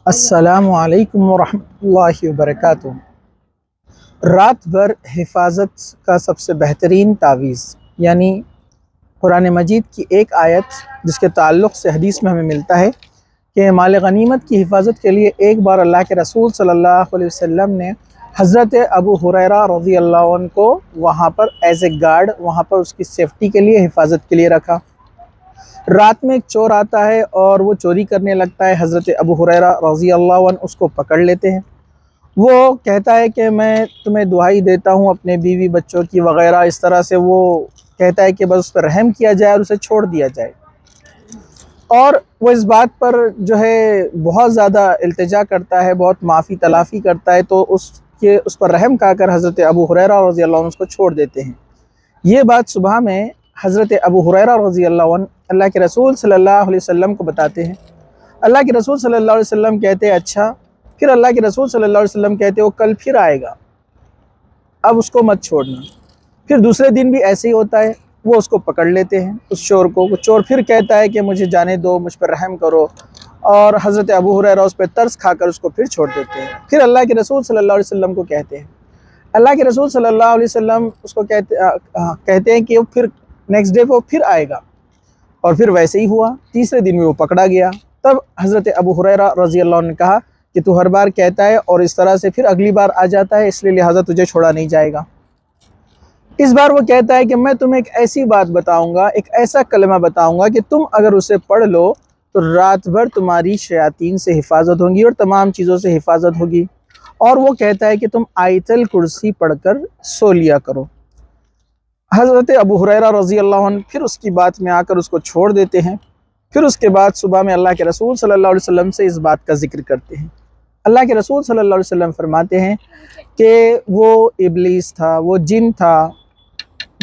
السلام علیکم ورحمۃ اللہ وبرکاتہ۔ رات بھر حفاظت کا سب سے بہترین تعویذ یعنی قرآن مجید کی ایک آیت جس کے تعلق سے حدیث میں ہمیں ملتا ہے کہ مال غنیمت کی حفاظت کے لیے ایک بار اللہ کے رسول صلی اللہ علیہ وسلم نے حضرت ابو ہریرہ رضی اللہ عنہ کو وہاں پر ایز اے گارڈ وہاں پر اس کی سیفٹی کے لیے حفاظت کے لیے رکھا۔ رات میں ایک چور آتا ہے اور وہ چوری کرنے لگتا ہے، حضرت ابو ہریرہ رضی اللہ عنہ اس کو پکڑ لیتے ہیں۔ وہ کہتا ہے کہ میں تمہیں دعائی دیتا ہوں اپنے بیوی بچوں کی وغیرہ، اس طرح سے وہ کہتا ہے کہ بس اس پر رحم کیا جائے اور اسے چھوڑ دیا جائے، اور وہ اس بات پر جو ہے بہت زیادہ التجا کرتا ہے، بہت معافی تلافی کرتا ہے، تو اس پر رحم کھا کر حضرت ابو ہریرہ رضی اللہ عنہ اس کو چھوڑ دیتے ہیں۔ یہ بات صبح میں حضرت ابو ہریرہ رضی اللہ عنہ اللہ کے رسول صلی اللہ علیہ وسلم کو بتاتے ہیں۔ اللہ کے رسول صلی اللہ علیہ وسلم کہتے ہیں اچھا، پھر اللہ کے رسول صلی اللہ علیہ وسلم کہتے ہیں وہ کل پھر آئے گا، اب اس کو مت چھوڑنا۔ پھر دوسرے دن بھی ایسے ہی ہوتا ہے، وہ اس کو پکڑ لیتے ہیں اس چور کو۔ وہ چور پھر کہتا ہے کہ مجھے جانے دو، مجھ پر رحم کرو، اور حضرت ابو ہریرہ اس پہ ترس کھا کر اس کو پھر چھوڑ دیتے ہیں۔ پھر اللہ کے رسول صلی اللہ علیہ وسلم کو کہتے ہیں، اللہ کے رسول صلی اللہ علیہ وسلم اس کو کہتے ہیں کہ وہ پھر نیکسٹ ڈے وہ پھر آئے گا، اور پھر ویسے ہی ہوا، تیسرے دن میں وہ پکڑا گیا۔ تب حضرت ابو ہریرہ رضی اللہ عنہ نے کہا کہ تو ہر بار کہتا ہے اور اس طرح سے پھر اگلی بار آ جاتا ہے، اس لیے لہٰذا تجھے چھوڑا نہیں جائے گا۔ اس بار وہ کہتا ہے کہ میں تمہیں ایک ایسی بات بتاؤں گا، ایک ایسا کلمہ بتاؤں گا کہ تم اگر اسے پڑھ لو تو رات بھر تمہاری شیاطین سے حفاظت ہوگی اور تمام چیزوں سے حفاظت ہوگی۔ اور وہ کہتا ہے کہ تم آیت الکرسی پڑھ کر سو لیا کرو۔ حضرت ابو ہریرہ رضی اللہ عنہ پھر اس کی بات میں آ کر اس کو چھوڑ دیتے ہیں۔ پھر اس کے بعد صبح میں اللہ کے رسول صلی اللہ علیہ وسلم سے اس بات کا ذکر کرتے ہیں۔ اللہ کے رسول صلی اللہ علیہ وسلم فرماتے ہیں کہ وہ ابلیس تھا، وہ جن تھا،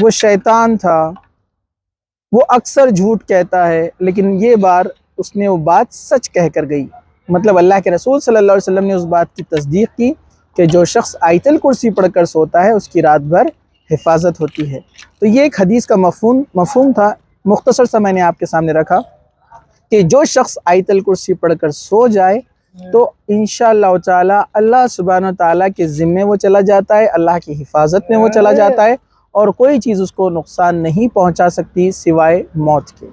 وہ شیطان تھا، وہ اکثر جھوٹ کہتا ہے، لیکن یہ بار اس نے وہ بات سچ کہہ کر گئی۔ مطلب اللہ کے رسول صلی اللہ علیہ وسلم نے اس بات کی تصدیق کی کہ جو شخص آیت الکرسی پڑھ کر سوتا ہے اس کی رات بھر حفاظت ہوتی ہے۔ تو یہ ایک حدیث کا مفہوم تھا، مختصر سا میں نے آپ کے سامنے رکھا کہ جو شخص آیت الکرسی پڑھ کر سو جائے تو انشاءاللہ تعالی اللہ سبحانہ تعالیٰ کے ذمے وہ چلا جاتا ہے، اللہ کی حفاظت میں وہ چلا جاتا ہے، اور کوئی چیز اس کو نقصان نہیں پہنچا سکتی سوائے موت کے۔